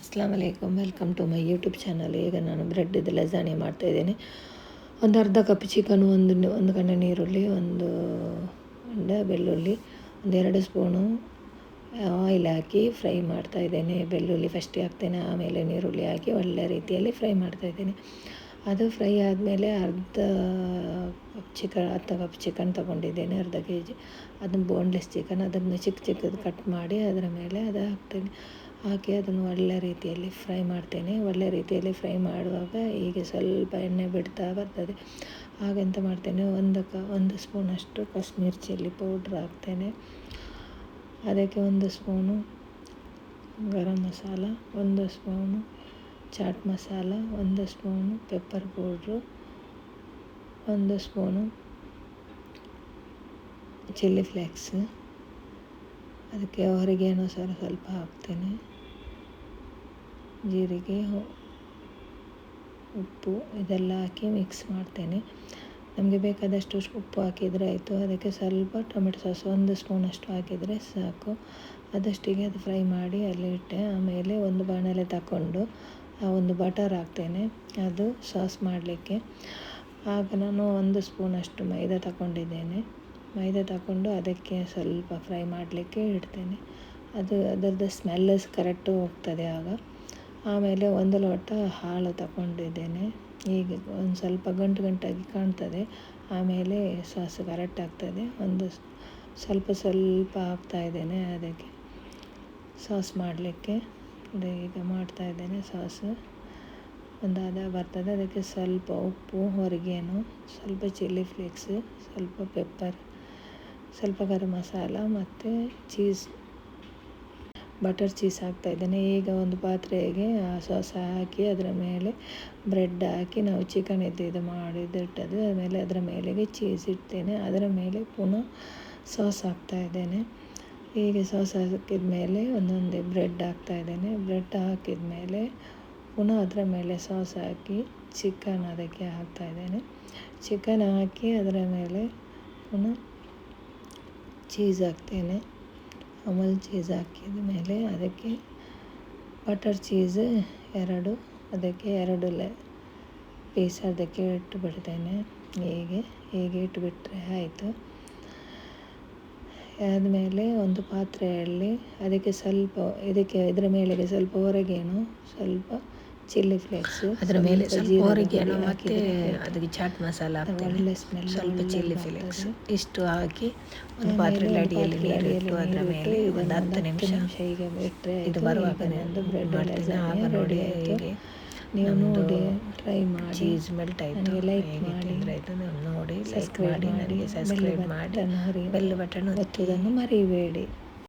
ಅಸ್ಲಾಮ್ ವಲೈಕುಮ್, welcome to my YouTube channel. ಈಗ ನಾನು ಬ್ರೆಡ್ಡಿದ್ದು ಲಸಾಣೆ ಮಾಡ್ತಾಯಿದ್ದೇನೆ. ಒಂದು ಅರ್ಧ ಕಪ್ ಚಿಕನು, ಒಂದು ಗಂಡ ನೀರುಳ್ಳಿ, ಒಂದು ಗಂಡ ಬೆಳ್ಳುಳ್ಳಿ, ಒಂದೆರಡು ಸ್ಪೂನು ಆಯಿಲ್ ಹಾಕಿ ಫ್ರೈ ಮಾಡ್ತಾಯಿದ್ದೇನೆ. ಬೆಳ್ಳುಳ್ಳಿ ಫಸ್ಟಿಗೆ ಹಾಕ್ತೇನೆ, ಆಮೇಲೆ ನೀರುಳ್ಳಿ ಹಾಕಿ ಒಳ್ಳೆ ರೀತಿಯಲ್ಲಿ ಫ್ರೈ ಮಾಡ್ತಾಯಿದ್ದೇನೆ. ಅದು ಫ್ರೈ ಆದಮೇಲೆ ಅರ್ಧ ಕಪ್ ಚಿಕನ್ ತೊಗೊಂಡಿದ್ದೇನೆ, ಅರ್ಧ kg. ಅದನ್ನು ಬೋನ್ಲೆಸ್ ಚಿಕನ್, ಅದನ್ನು ಚಿಕ್ಕ ಚಿಕ್ಕದು ಕಟ್ ಮಾಡಿ ಅದರ ಮೇಲೆ ಅದು ಹಾಕ್ತೇನೆ. ಹಾಕಿ ಅದನ್ನು ಒಳ್ಳೆ ರೀತಿಯಲ್ಲಿ ಫ್ರೈ ಮಾಡ್ತೇನೆ. ಒಳ್ಳೆ ರೀತಿಯಲ್ಲಿ ಫ್ರೈ ಮಾಡುವಾಗ ಹೀಗೆ ಸ್ವಲ್ಪ ಎಣ್ಣೆ ಬಿಡ್ತಾ ಬರ್ತದೆ. ಹಾಗೆಂತ ಮಾಡ್ತೇನೆ, ಒಂದು ಸ್ಪೂನಷ್ಟು ಕಾಶ್ಮೀರ್ ಚಿಲ್ಲಿ ಪೌಡ್ರ್ ಹಾಕ್ತೇನೆ. ಅದಕ್ಕೆ 1 spoon garam masala, 1 spoon chaat masala, 1 spoon pepper powder, 1 spoon chilli flakes, ಅದಕ್ಕೆ ಹೊರಗೇನೋ ಸ್ವಲ್ಪ ಹಾಕ್ತೇನೆ. ಜೀರಿಗೆ, ಉಪ್ಪು ಇದೆಲ್ಲ ಹಾಕಿ ಮಿಕ್ಸ್ ಮಾಡ್ತೇನೆ. ನಮಗೆ ಬೇಕಾದಷ್ಟು ಉಪ್ಪು ಹಾಕಿದರೆ ಆಯಿತು. ಅದಕ್ಕೆ ಸ್ವಲ್ಪ ಟೊಮೆಟೊ ಸಾಸ್ 1 ಸ್ಪೂನಷ್ಟು ಹಾಕಿದರೆ ಸಾಕು. ಅದಷ್ಟಿಗೆ ಅದು ಫ್ರೈ ಮಾಡಿ ಅಲ್ಲಿ ಇಟ್ಟೆ. ಆಮೇಲೆ ಒಂದು ಬಾಣಲೆ ತಗೊಂಡು ಒಂದು ಬಟರ್ ಹಾಕ್ತೇನೆ, ಅದು ಸಾಸ್ ಮಾಡಲಿಕ್ಕೆ. ಆಗ ನಾನು 1 ಸ್ಪೂನಷ್ಟು ಮೈದಾ ತಗೊಂಡಿದ್ದೇನೆ. ಮೈದಾ ತಗೊಂಡು ಅದಕ್ಕೆ ಸ್ವಲ್ಪ ಫ್ರೈ ಮಾಡಲಿಕ್ಕೆ ಇಡ್ತೇನೆ. ಅದರದ್ದು ಸ್ಮೆಲ್ ಕರೆಕ್ಟು ಹೋಗ್ತದೆ ಆಗ. ಆಮೇಲೆ 1 ಲೋಟ ಹಾಲು ತಗೊಂಡಿದ್ದೇನೆ. ಈಗ ಒಂದು ಸ್ವಲ್ಪ ಗಂಟಾಗಿ ಕಾಣ್ತದೆ. ಆಮೇಲೆ ಸಾಸ್ ಕರೆಕ್ಟ್ ಆಗ್ತದೆ. ಸ್ವಲ್ಪ ಹಾಕ್ತಾಯಿದ್ದೇನೆ ಅದಕ್ಕೆ ಸಾಸ್ ಮಾಡಲಿಕ್ಕೆ. ಈಗ ಮಾಡ್ತಾಯಿದ್ದೇನೆ ಸಾಸು. ಒಂದು ಹದ ಬರ್ತದೆ. ಅದಕ್ಕೆ ಸ್ವಲ್ಪ ಉಪ್ಪು, ಹೊರಗೇನು ಸ್ವಲ್ಪ ಚಿಲ್ಲಿ ಫ್ಲೇಕ್ಸ್, ಸ್ವಲ್ಪ ಪೆಪ್ಪರ್, ಸ್ವಲ್ಪ ಗರಂ ಮಸಾಲ ಮತ್ತು ಬಟರ್ ಚೀಸ್ ಹಾಕ್ತಾಯಿದ್ದೇನೆ. ಈಗ ಒಂದು ಪಾತ್ರೆಗೆ ಆ ಸಾಸ್ ಹಾಕಿ ಅದರ ಮೇಲೆ ಬ್ರೆಡ್ ಹಾಕಿ ನಾವು ಚಿಕನ್ ಇದು ಮಾಡಿದಿಟ್ಟದು ಆಮೇಲೆ ಅದರ ಮೇಲೆಗೆ ಚೀಸ್ ಇಡ್ತೇನೆ. ಅದರ ಮೇಲೆ ಪುನಃ ಸಾಸ್ ಹಾಕ್ತಾಯಿದ್ದೇನೆ. ಹೀಗೆ ಸಾಸ್ ಹಾಕಿದ ಮೇಲೆ ಒಂದೊಂದೇ ಬ್ರೆಡ್ ಹಾಕ್ತಾಯಿದ್ದೇನೆ. ಬ್ರೆಡ್ ಹಾಕಿದ ಮೇಲೆ ಪುನಃ ಅದರ ಮೇಲೆ ಸಾಸ್ ಹಾಕಿ ಚಿಕನ್ ಅದಕ್ಕೆ ಹಾಕ್ತಾಯಿದ್ದೇನೆ. ಚಿಕನ್ ಹಾಕಿ ಅದರ ಮೇಲೆ ಪುನಃ ಚೀಸ್ ಹಾಕ್ತೇನೆ. ಅಮೂಲ್ ಚೀಸ್ ಹಾಕಿದ ಮೇಲೆ ಅದಕ್ಕೆ ಬಟರ್ ಚೀಸ್ 2, ಅದಕ್ಕೆ 2 ಪೀಸ್ ಅದಕ್ಕೆ ಇಟ್ಟು ಬಿಡ್ತೇನೆ. ಹೀಗೆ ಇಟ್ಟುಬಿಟ್ರೆ ಆಯಿತು. ಆದಮೇಲೆ ಒಂದು ಪಾತ್ರೆಯಲ್ಲಿ ಅದಕ್ಕೆ ಇದರ ಮೇಲೆಗೆ ಸ್ವಲ್ಪ ಹೊರಗೇನು, ಸ್ವಲ್ಪ ಚಿಲ್ಲಿ ಫ್ಲೇಕ್ಸ್, ಅದರ ಮೇಲೆ ಸ್ವಲ್ಪ ಹೊರಗೇನು ಮತ್ತು ಅದಕ್ಕೆ ಚಾಟ್ ಮಸಾಲ ಹಾಕ್ತೇನೆ, ಒಳ್ಳೆ ಸ್ಮೆಲ್, ಸ್ವಲ್ಪ ಚಿಲ್ಲಿ ಫ್ಲೇಕ್ಸ್ ಇಷ್ಟು ಹಾಕಿ ಒಂದು ಪಾತ್ರೆಯಲ್ಲಿ ಅಡಿಯಲ್ಲಿ ನೀರು ಇಟ್ಟು ಅದರ ಮೇಲೆ ಒಂದು 10 ನಿಮಿಷ ಹೀಗೆ ಬಿಟ್ಟರೆ ಇದು ಬರುವಾಗ ಬ್ರೆಡ್ ಮಾಡ್ತೇನೆ. ಆಗ ನೋಡಿ ಹೀಗೆ ನೀವು ನೋಡಿ ಟ್ರೈ ಮಾಡಿ. ಚೀಸ್ ಮೆಲ್ಟ್ ಆಯಿತು. ಲೈಕ್ ಹೇಗೆ ಮಾಡಿ, ತಿಂದರೆ ಆಯಿತು ನೋಡಿ, ಲೈಕ್ ಸಬ್ಸ್ಕ್ರೈಬ್ ಮಾಡಿ, ನನಗೆ ಸಬ್ಸ್ಕ್ರೈಬ್ ಮಾಡಿ, ಬೆಲ್ ಬಟನ್ ಒತ್ತುವುದನ್ನು ಮರಿಬೇಡಿ.